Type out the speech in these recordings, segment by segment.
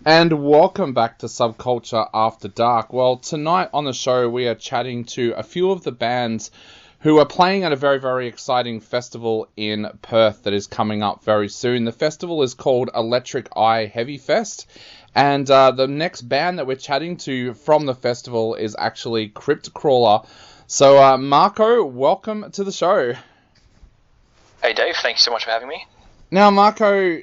And welcome back to Subculture After Dark. Well, tonight on the show we are chatting to a few of the bands who are playing at a very, very exciting festival in Perth that is coming up very soon. The festival is called Electric Eye Heavy Fest, and the next band that we're chatting to from the festival is actually Crypt Crawler. So, Marco, welcome to the show. Hey Dave, thank you so much for having me. Now, Marco,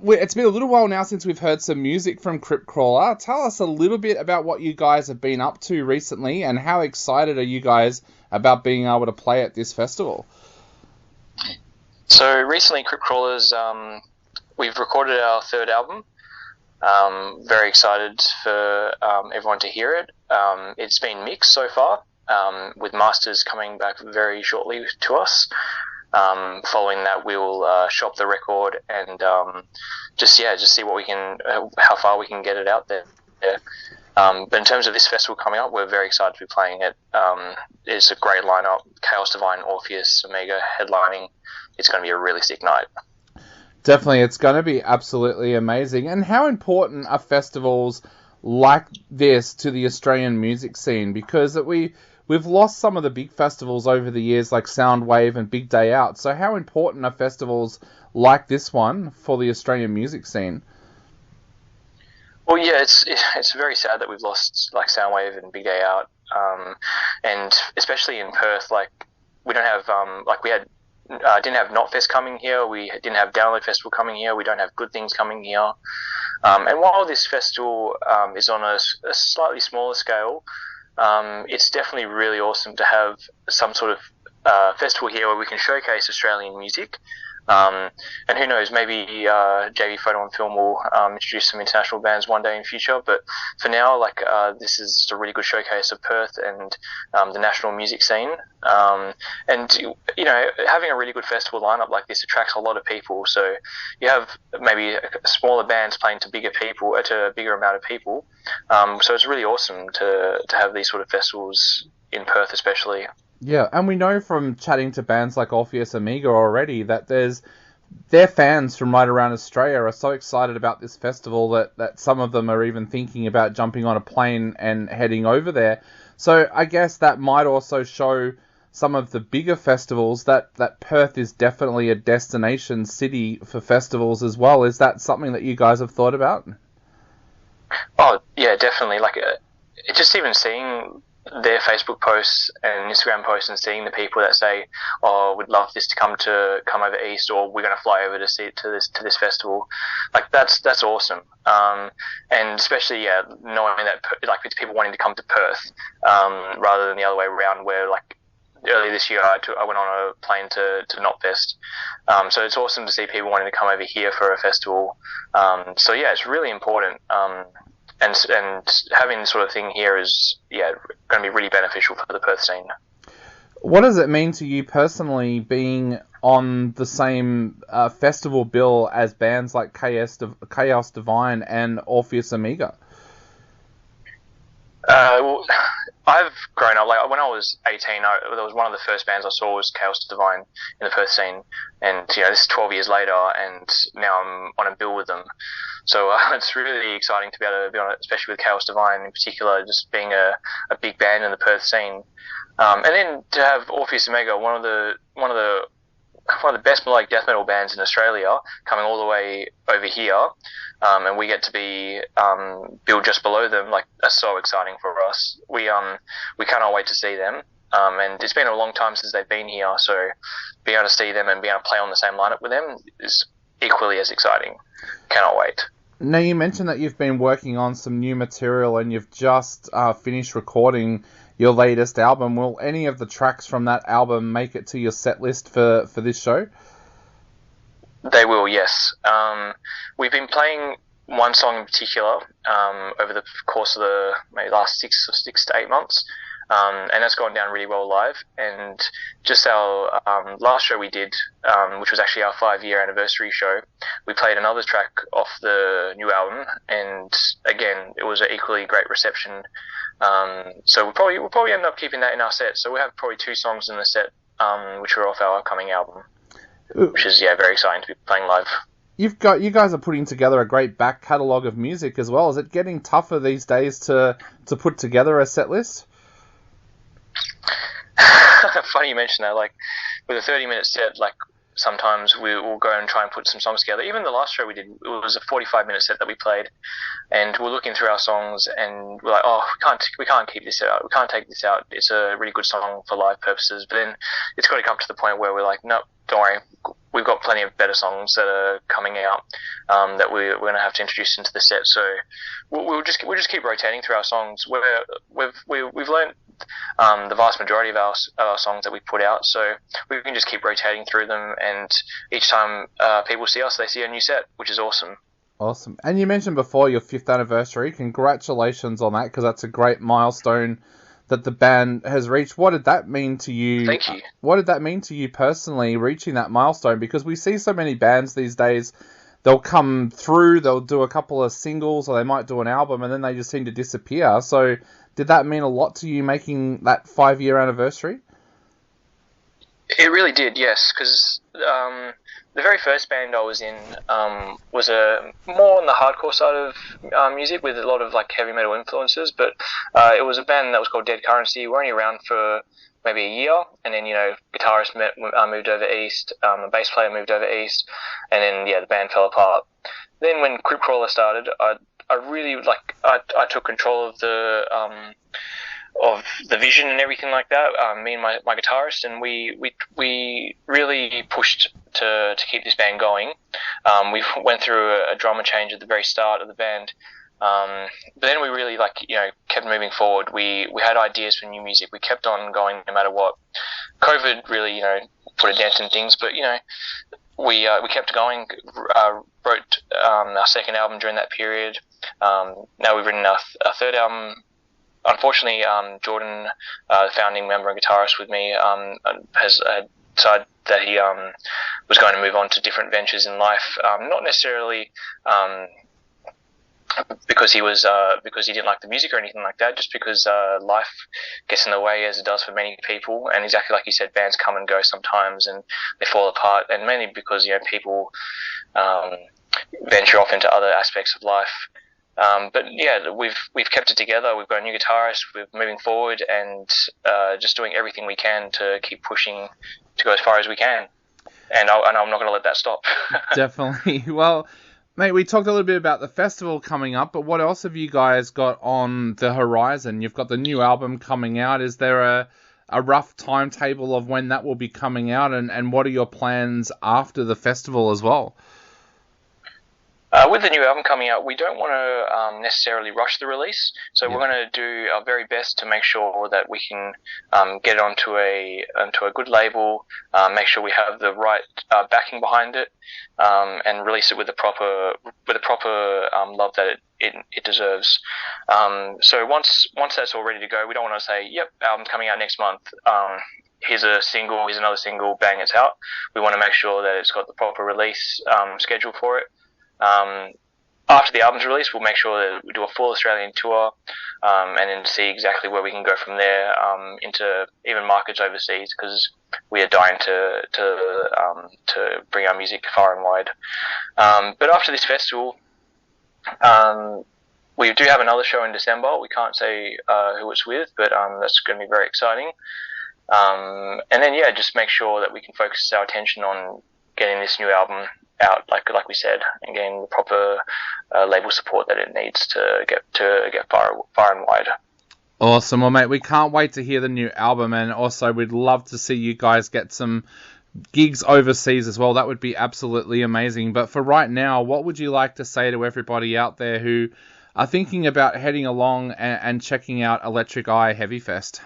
it's been a little while now since we've heard some music from Crypt Crawler. Tell us a little bit about what you guys have been up to recently and how excited are you guys about being able to play at this festival? So recently Crypt Crawlers, we've recorded our third album. Very excited for everyone to hear it. It's been mixed so far, with masters coming back very shortly to us. Following that, we'll shop the record and just see what we can, how far we can get it out there. But in terms of this festival coming up, we're very excited to be playing it. It's a great lineup: Chaos Divine, Orpheus, Omega headlining. It's going to be a really sick night. Definitely, it's going to be absolutely amazing. And how important are festivals like this to the Australian music scene? Because we've lost some of the big festivals over the years, like Soundwave and Big Day Out. So how important are festivals like this one for the Australian music scene? Well, yeah, it's very sad that we've lost like Soundwave and Big Day Out, and especially in Perth, like we don't have didn't have Knotfest coming here. We didn't have Download Festival coming here. We don't have Good Things coming here. And while this festival is on a slightly smaller scale, it's definitely really awesome to have some sort of festival here where we can showcase Australian music. And who knows, maybe JV Photo and Film will introduce some international bands one day in the future. But for now, this is just a really good showcase of Perth and the national music scene. And you know, having a really good festival lineup like this attracts a lot of people. So you have maybe smaller bands playing to bigger people, to a bigger amount of people. So it's really awesome to have these sort of festivals in Perth, especially. Yeah, and we know from chatting to bands like Orpheus Amiga already that their fans from right around Australia are so excited about this festival that some of them are even thinking about jumping on a plane and heading over there. So I guess that might also show some of the bigger festivals that Perth is definitely a destination city for festivals as well. Is that something that you guys have thought about? Oh, yeah, definitely. Just even seeing their Facebook posts and Instagram posts and seeing the people that say, "Oh, we'd love this to come over east," or "We're going to fly over to see it to this festival," that's awesome. And especially knowing that it's people wanting to come to Perth rather than the other way around, where earlier this year I went on a plane to Knotfest. So it's awesome to see people wanting to come over here for a festival. So yeah, it's really important. And having this sort of thing here is going to be really beneficial for the Perth scene. What does it mean to you personally being on the same festival bill as bands like Chaos Divine and Orpheus Amiga? Well, I've grown up, when I was 18, there was one of the first bands I saw was Chaos Divine in the Perth scene, and this is 12 years later, and now I'm on a bill with them. So it's really exciting to be able to be on it, especially with Chaos Divine in particular, just being a big band in the Perth scene. And then to have Orpheus Omega, one of the best melodic death metal bands in Australia, coming all the way over here, and we get to be billed just below them. That's so exciting for us. We cannot wait to see them. And it's been a long time since they've been here, so being able to see them and being able to play on the same lineup with them is equally as exciting. Cannot wait. Now, you mentioned that you've been working on some new material and you've just finished recording your latest album. Will any of the tracks from that album make it to your set list for this show? They will, yes. We've been playing one song in particular over the course of the maybe last 6 to 8 months. And that's gone down really well live. And just our last show we did, which was actually our 5-year anniversary show, we played another track off the new album, and again, it was an equally great reception. So we'll probably end up keeping that in our set. So we have probably 2 songs in the set, which are off our upcoming album, which is very exciting to be playing live. You guys are putting together a great back catalogue of music as well. Is it getting tougher these days to put together a set list? Funny you mention that. Like with a 30-minute set, like sometimes we'll go and try and put some songs together. Even the last show we did, it was a 45-minute set that we played, and we're looking through our songs and we're like, oh, we can't keep this out. We can't take this out. It's a really good song for live purposes. But then it's got to come to the point where we're like, no, don't worry. We've got plenty of better songs that are coming out that we're going to have to introduce into the set. So we'll just keep rotating through our songs. We've learned the vast majority of our songs that we put out, so we can just keep rotating through them, and each time people see us, they see a new set, which is awesome. Awesome. And you mentioned before your 5th anniversary. Congratulations on that, because that's a great milestone that the band has reached. What did that mean to you? Thank you. What did that mean to you personally, reaching that milestone? Because we see so many bands these days, they'll come through, they'll do a couple of singles, or they might do an album, and then they just seem to disappear. So did that mean a lot to you, making that 5-year anniversary? It really did, yes, because the very first band I was in was more on the hardcore side of music, with a lot of like heavy metal influences, but it was a band that was called Dead Currency. We were only around for maybe a year, and then, guitarist moved over east, the bass player moved over east, and then, the band fell apart. Then when Crypt Crawler started, I really, I took control of the vision and everything like that, me and my guitarist, and we really pushed to keep this band going. We went through a drummer change at the very start of the band, but then we really kept moving forward. We had ideas for new music. We kept on going no matter what. COVID really put a dent in things, but we kept going. Wrote our second album during that period. Now we've written our third album. Unfortunately, Jordan, the founding member and guitarist with me, has decided that he was going to move on to different ventures in life. Not necessarily because he didn't like the music or anything like that, just because life gets in the way, as it does for many people. And exactly like you said, bands come and go sometimes, and they fall apart, and mainly because people venture off into other aspects of life. But yeah, we've kept it together. We've got a new guitarist. We're moving forward and just doing everything we can to keep pushing to go as far as we can. And I'm not going to let that stop. Definitely. Well, mate, we talked a little bit about the festival coming up, but what else have you guys got on the horizon? You've got the new album coming out. Is there a rough timetable of when that will be coming out, and what are your plans after the festival as well? With the new album coming out, we don't want to necessarily rush the release, so we're going to do our very best to make sure that we can get it onto a good label, make sure we have the right backing behind it, and release it with the proper love that it deserves. So once that's all ready to go, we don't want to say, "Yep, album's coming out next month. Here's a single, here's another single, bang, it's out." We want to make sure that it's got the proper release schedule for it. After the album's released, we'll make sure that we do a full Australian tour, and then see exactly where we can go from there, into even markets overseas, because we are dying to bring our music far and wide. But after this festival, we do have another show in December. We can't say who it's with, but that's going to be very exciting. And then just make sure that we can focus our attention on getting this new album out, like we said, and getting the proper label support that it needs to get far and wide. Awesome. Well, mate, we can't wait to hear the new album, and also we'd love to see you guys get some gigs overseas as well. That would be absolutely amazing. But for right now, what would you like to say to everybody out there who are thinking about heading along and checking out Electric Eye Heavy Fest?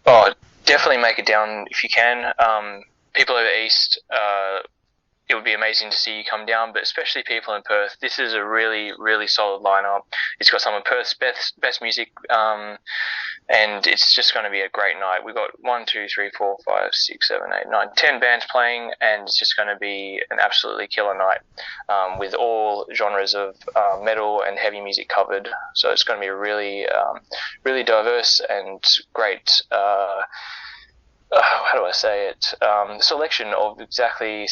Oh, definitely make it down if you can. People over east, it would be amazing to see you come down, but especially people in Perth. This is a really, really solid lineup. It's got some of Perth's best music, and it's just going to be a great night. We've got 10 bands playing, and it's just going to be an absolutely killer night, with all genres of metal and heavy music covered. So it's going to be a really, really diverse and great, how do I say it? Selection of exactly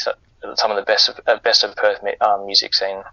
some of the best of Perth music scene.